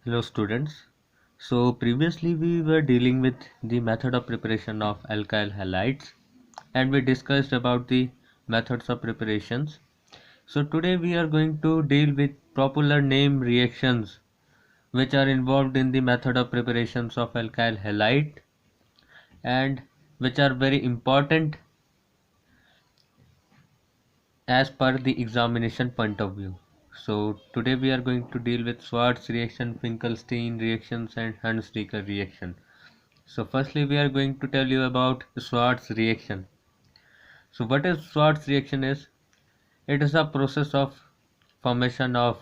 Hello students. So previously we were dealing with the method of preparation of alkyl halides and we discussed about the methods of preparations. So today we are going to deal with popular name reactions which are involved in the method of preparations of alkyl halide and which are very important as per the examination point of view. So today we are going to deal with Schwarz reaction, Finkelstein reactions and Hunt-Stryker reaction. So firstly we are going to tell you about Schwarz reaction. So what is Schwarz reaction is? It is a process of formation of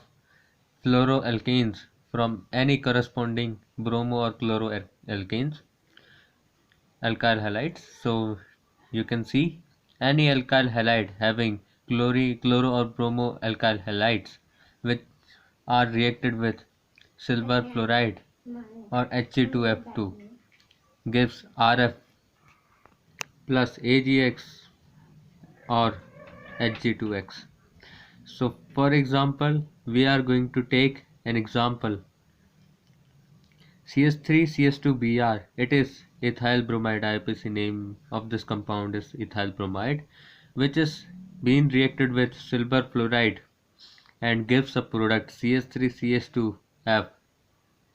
fluoroalkanes from any corresponding bromo or chloroalkanes, alkyl halides. So you can see any alkyl halide having chloro or bromo alkyl halides which are reacted with silver fluoride or He2F2 gives Rf plus AgX or Hg2x. So for example, we are going to take an example CS3CS2Br. It is ethyl bromide. IPC name of this compound is ethyl bromide, which is being reacted with silver fluoride and gives a product CS3CS2F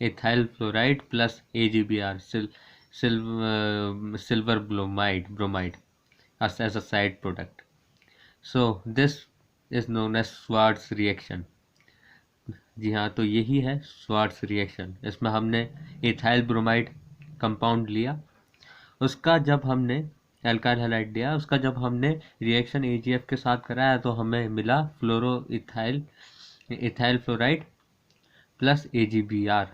ethyl fluoride plus AgBr silver bromide as a side product. So this is known as Schwarz reaction. जी हाँ, तो यही है Swarts reaction. इसमें हमने ethyl bromide compound लिया, उसका जब हमने एल्काइल हैलाइड दिया, उसका जब हमने रिएक्शन एजीएफ के साथ कराया तो हमें मिला fluoro ethyl fluoride plus AGBR.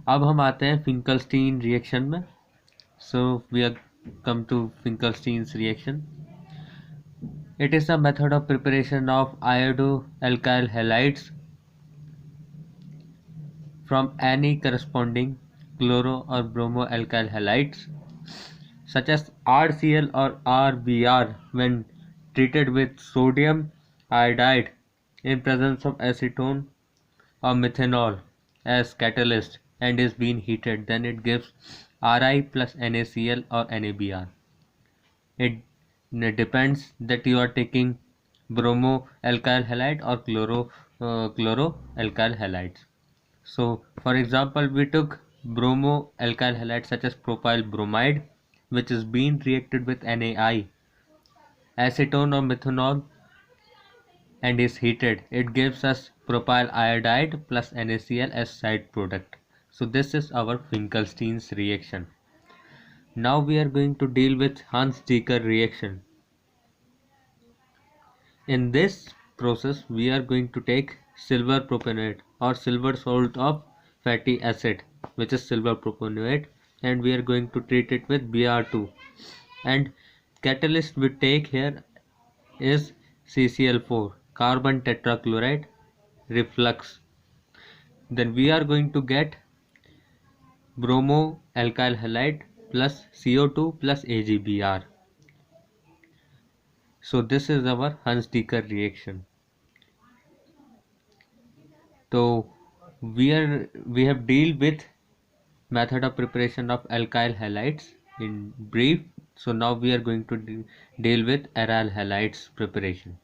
अब हम आते हैं फिंकलस्टीन रिएक्शन में। So we are come to Finkelstein's reaction. It is a method of preparation of iodo-alkyl halides from any corresponding chloro or bromo alkyl halides such as RCl or RBr when treated with sodium iodide in presence of acetone or methanol as catalyst and is being heated, then it gives Ri plus NaCl or NaBr. It depends that you are taking bromo alkyl halide or chloro alkyl halides. So for example, we took bromo alkyl halide such as propyl bromide, which is being reacted with NaI, acetone or methanol, and is heated. It gives us propyl iodide plus NaCl as side product. So this is our Finkelstein's reaction. Now we are going to deal with Hunt-Stryker reaction. In this process we are going to take silver propionate or silver salt of fatty acid, which is silver propionate, and we are going to treat it with Br2, and catalyst we take here is CCl4, carbon tetrachloride reflux. Then we are going to get bromo alkyl halide plus CO2 plus AgBr. So this is our Hunt-Stryker reaction. So we have dealt with method of preparation of alkyl halides in brief. So now we are going to deal with aryl halides preparation.